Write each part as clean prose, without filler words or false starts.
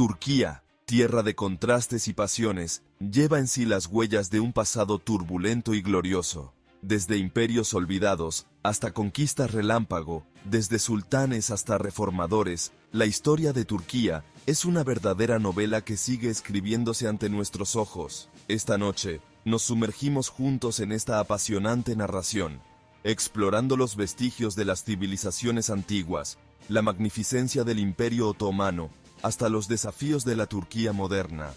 Turquía, tierra de contrastes y pasiones, lleva en sí las huellas de un pasado turbulento y glorioso. Desde imperios olvidados hasta conquistas relámpago, desde sultanes hasta reformadores, la historia de Turquía es una verdadera novela que sigue escribiéndose ante nuestros ojos. Esta noche, nos sumergimos juntos en esta apasionante narración, explorando los vestigios de las civilizaciones antiguas, la magnificencia del Imperio Otomano, hasta los desafíos de la Turquía moderna.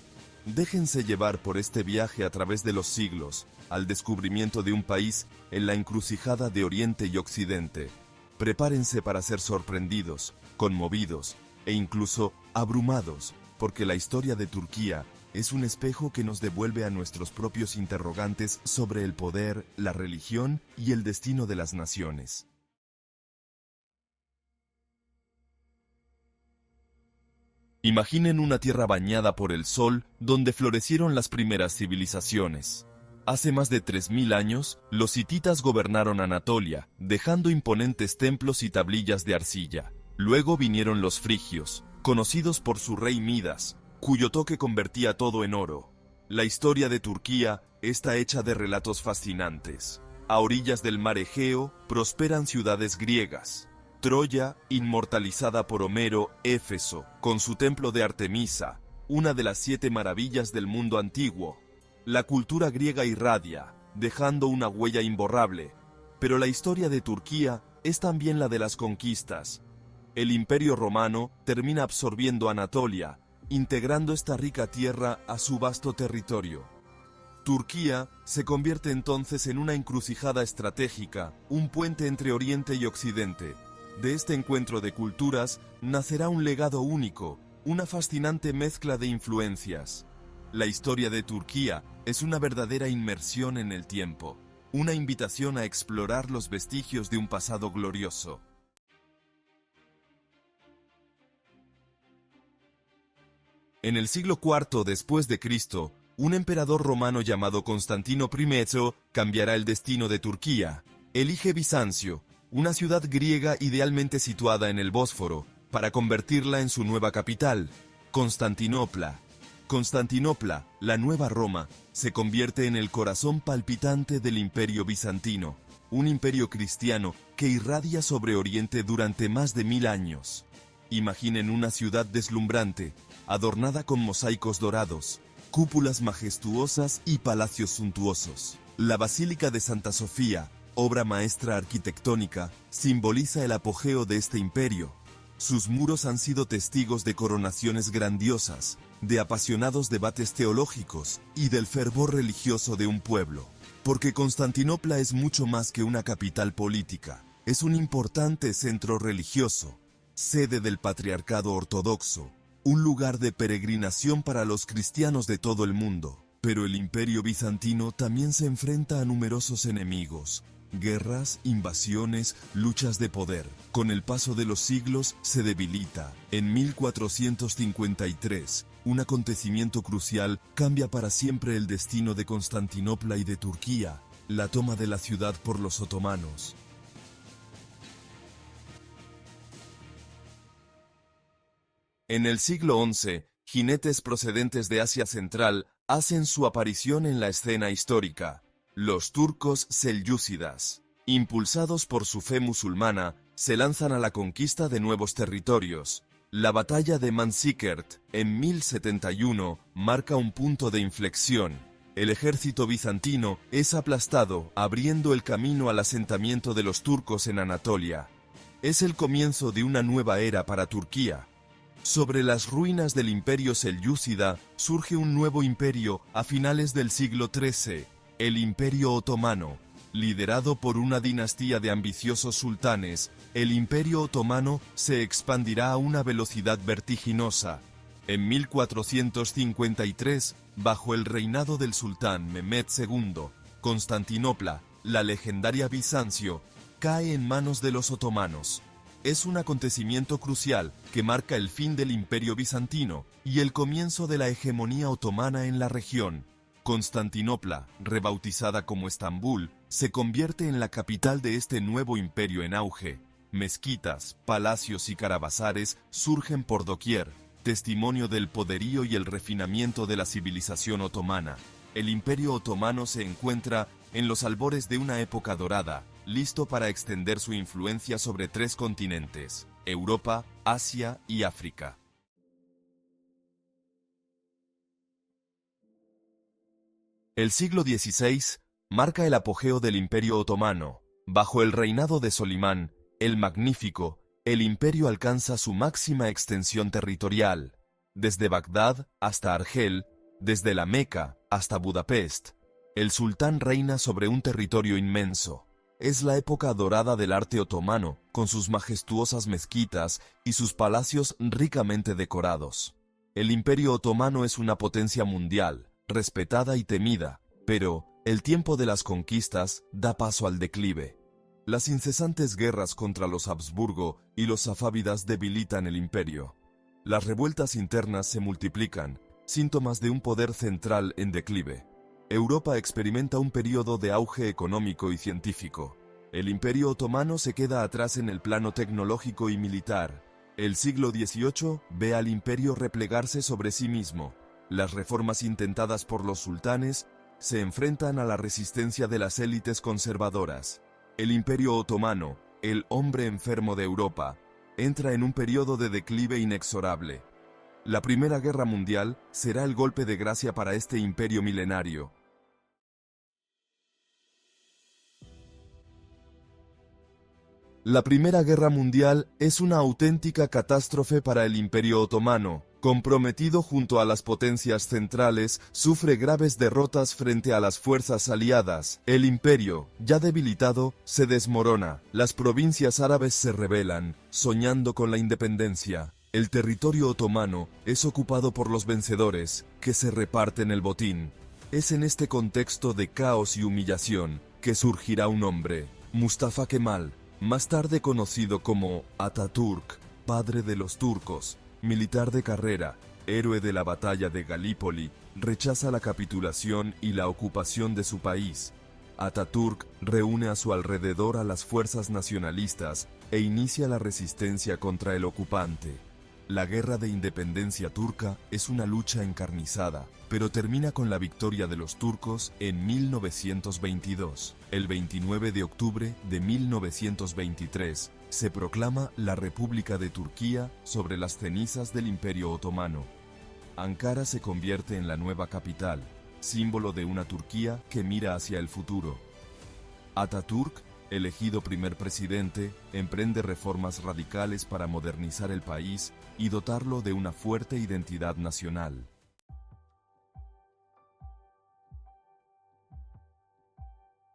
Déjense llevar por este viaje a través de los siglos, al descubrimiento de un país en la encrucijada de Oriente y Occidente. Prepárense para ser sorprendidos, conmovidos e incluso abrumados, porque la historia de Turquía es un espejo que nos devuelve a nuestros propios interrogantes sobre el poder, la religión y el destino de las naciones. Imaginen una tierra bañada por el sol donde florecieron las primeras civilizaciones. Hace más de 3000 años, los hititas gobernaron Anatolia, dejando imponentes templos y tablillas de arcilla. Luego vinieron los frigios, conocidos por su rey Midas, cuyo toque convertía todo en oro. La historia de Turquía está hecha de relatos fascinantes. A orillas del mar Egeo prosperan ciudades griegas. Troya, inmortalizada por Homero, Éfeso, con su templo de Artemisa, una de las 7 maravillas del mundo antiguo. La cultura griega irradia, dejando una huella imborrable, pero la historia de Turquía es también la de las conquistas. El Imperio Romano termina absorbiendo Anatolia, integrando esta rica tierra a su vasto territorio. Turquía se convierte entonces en una encrucijada estratégica, un puente entre Oriente y Occidente. De este encuentro de culturas nacerá un legado único, una fascinante mezcla de influencias. La historia de Turquía es una verdadera inmersión en el tiempo, una invitación a explorar los vestigios de un pasado glorioso. En el siglo IV después de Cristo, un emperador romano llamado Constantino I cambiará el destino de Turquía. Elige Bizancio, una ciudad griega idealmente situada en el Bósforo, para convertirla en su nueva capital, Constantinopla. Constantinopla, la nueva Roma, se convierte en el corazón palpitante del Imperio Bizantino, un imperio cristiano que irradia sobre Oriente durante más de 1000 años. Imaginen una ciudad deslumbrante, adornada con mosaicos dorados, cúpulas majestuosas y palacios suntuosos. La Basílica de Santa Sofía, obra maestra arquitectónica, simboliza el apogeo de este imperio. Sus muros han sido testigos de coronaciones grandiosas, de apasionados debates teológicos y del fervor religioso de un pueblo. Porque Constantinopla es mucho más que una capital política, es un importante centro religioso, sede del patriarcado ortodoxo, un lugar de peregrinación para los cristianos de todo el mundo. Pero el Imperio Bizantino también se enfrenta a numerosos enemigos. Guerras, invasiones, luchas de poder. Con el paso de los siglos se debilita. En 1453, un acontecimiento crucial cambia para siempre el destino de Constantinopla y de Turquía, la toma de la ciudad por los otomanos. En el siglo XI, jinetes procedentes de Asia Central hacen su aparición en la escena histórica. Los turcos selyúcidas, impulsados por su fe musulmana, se lanzan a la conquista de nuevos territorios. La batalla de Manzikert, en 1071, marca un punto de inflexión. El ejército bizantino es aplastado, abriendo el camino al asentamiento de los turcos en Anatolia. Es el comienzo de una nueva era para Turquía. Sobre las ruinas del imperio selyúcida surge un nuevo imperio a finales del siglo XIII. El Imperio Otomano. Liderado por una dinastía de ambiciosos sultanes, el Imperio Otomano se expandirá a una velocidad vertiginosa. En 1453, bajo el reinado del sultán Mehmed II, Constantinopla, la legendaria Bizancio, cae en manos de los otomanos. Es un acontecimiento crucial que marca el fin del Imperio Bizantino y el comienzo de la hegemonía otomana en la región. Constantinopla, rebautizada como Estambul, se convierte en la capital de este nuevo imperio en auge. Mezquitas, palacios y caravansares surgen por doquier, testimonio del poderío y el refinamiento de la civilización otomana. El Imperio Otomano se encuentra en los albores de una época dorada, listo para extender su influencia sobre 3 continentes: Europa, Asia y África. El siglo XVI marca el apogeo del Imperio Otomano. Bajo el reinado de Solimán, el Magnífico, el imperio alcanza su máxima extensión territorial, desde Bagdad hasta Argel, desde la Meca hasta Budapest. El sultán reina sobre un territorio inmenso. Es la época dorada del arte otomano, con sus majestuosas mezquitas y sus palacios ricamente decorados. El Imperio Otomano es una potencia mundial, respetada y temida, pero el tiempo de las conquistas da paso al declive. Las incesantes guerras contra los Habsburgo y los safávidas debilitan el imperio. Las revueltas internas se multiplican, síntomas de un poder central en declive. Europa experimenta un periodo de auge económico y científico. El Imperio Otomano se queda atrás en el plano tecnológico y militar. El siglo XVIII ve al imperio replegarse sobre sí mismo. Las reformas intentadas por los sultanes se enfrentan a la resistencia de las élites conservadoras. El Imperio Otomano, el hombre enfermo de Europa, entra en un periodo de declive inexorable. La Primera Guerra Mundial será el golpe de gracia para este imperio milenario. La Primera Guerra Mundial es una auténtica catástrofe para el Imperio Otomano. Comprometido junto a las potencias centrales, sufre graves derrotas frente a las fuerzas aliadas. El imperio, ya debilitado, se desmorona. Las provincias árabes se rebelan, soñando con la independencia. El territorio otomano es ocupado por los vencedores, que se reparten el botín. Es en este contexto de caos y humillación que surgirá un hombre, Mustafa Kemal, más tarde conocido como Atatürk, padre de los turcos. Militar de carrera, héroe de la batalla de Galípoli, rechaza la capitulación y la ocupación de su país. Atatürk reúne a su alrededor a las fuerzas nacionalistas e inicia la resistencia contra el ocupante. La guerra de independencia turca es una lucha encarnizada, pero termina con la victoria de los turcos en 1922. El 29 de octubre de 1923, se proclama la República de Turquía sobre las cenizas del Imperio Otomano. Ankara se convierte en la nueva capital, símbolo de una Turquía que mira hacia el futuro. Atatürk, elegido primer presidente, emprende reformas radicales para modernizar el país y dotarlo de una fuerte identidad nacional.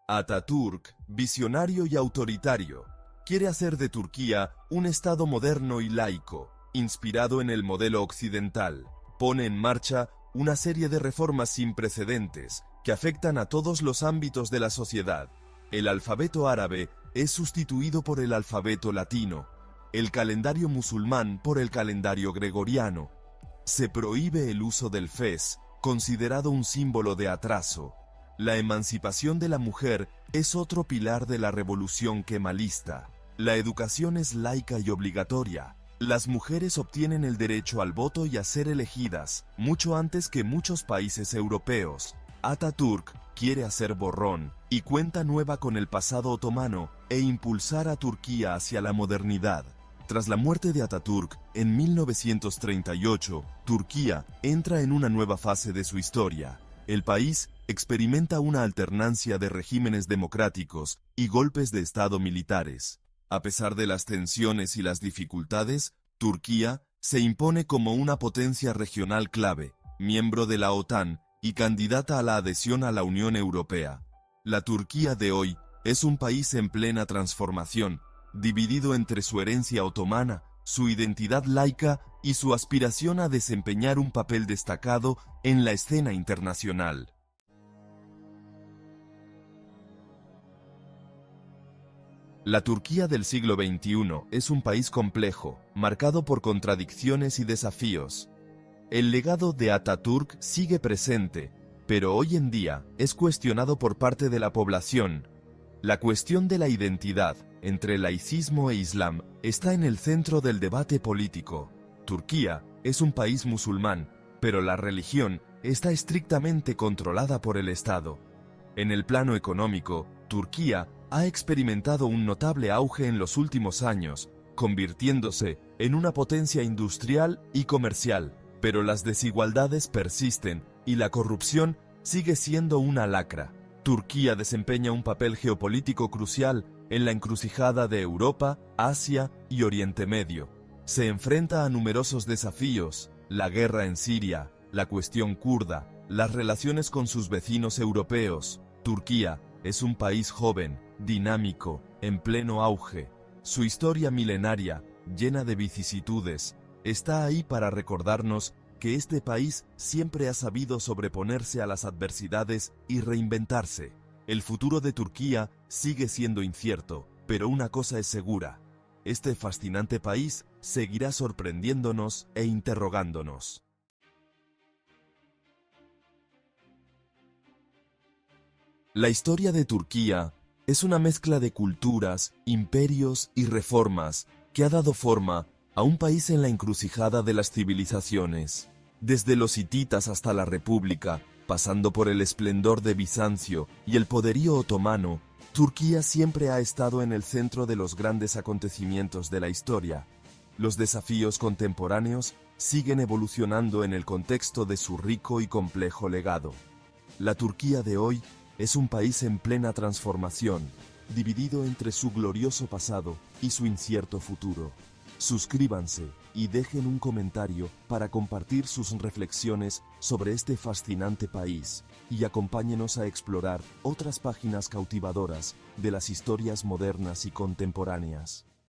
Atatürk, visionario y autoritario, quiere hacer de Turquía un Estado moderno y laico, inspirado en el modelo occidental. Pone en marcha una serie de reformas sin precedentes que afectan a todos los ámbitos de la sociedad. El alfabeto árabe es sustituido por el alfabeto latino, el calendario musulmán por el calendario gregoriano. Se prohíbe el uso del fez, considerado un símbolo de atraso. La emancipación de la mujer es otro pilar de la revolución kemalista. La educación es laica y obligatoria. Las mujeres obtienen el derecho al voto y a ser elegidas, mucho antes que muchos países europeos. Atatürk quiere hacer borrón y cuenta nueva con el pasado otomano e impulsar a Turquía hacia la modernidad. Tras la muerte de Atatürk, en 1938, Turquía entra en una nueva fase de su historia. El país experimenta una alternancia de regímenes democráticos y golpes de Estado militares. A pesar de las tensiones y las dificultades, Turquía se impone como una potencia regional clave, miembro de la OTAN y candidata a la adhesión a la Unión Europea. La Turquía de hoy es un país en plena transformación, dividido entre su herencia otomana, su identidad laica y su aspiración a desempeñar un papel destacado en la escena internacional. La Turquía del siglo XXI es un país complejo, marcado por contradicciones y desafíos. El legado de Atatürk sigue presente, pero hoy en día es cuestionado por parte de la población. La cuestión de la identidad entre laicismo e islam está en el centro del debate político. Turquía es un país musulmán, pero la religión está estrictamente controlada por el Estado. En el plano económico, Turquía ha experimentado un notable auge en los últimos años, convirtiéndose en una potencia industrial y comercial, pero las desigualdades persisten y la corrupción sigue siendo una lacra. Turquía desempeña un papel geopolítico crucial en la encrucijada de Europa, Asia y Oriente Medio. Se enfrenta a numerosos desafíos: la guerra en Siria, la cuestión kurda, las relaciones con sus vecinos europeos. Turquía es un país joven, dinámico, en pleno auge. Su historia milenaria, llena de vicisitudes, está ahí para recordarnos que este país siempre ha sabido sobreponerse a las adversidades y reinventarse. El futuro de Turquía sigue siendo incierto, pero una cosa es segura: este fascinante país seguirá sorprendiéndonos e interrogándonos. La historia de Turquía es una mezcla de culturas, imperios y reformas que ha dado forma a un país en la encrucijada de las civilizaciones. Desde los hititas hasta la República, pasando por el esplendor de Bizancio y el poderío otomano, Turquía siempre ha estado en el centro de los grandes acontecimientos de la historia. Los desafíos contemporáneos siguen evolucionando en el contexto de su rico y complejo legado. La Turquía de hoy es un país en plena transformación, dividido entre su glorioso pasado y su incierto futuro. Suscríbanse y dejen un comentario para compartir sus reflexiones sobre este fascinante país y acompáñenos a explorar otras páginas cautivadoras de las historias modernas y contemporáneas.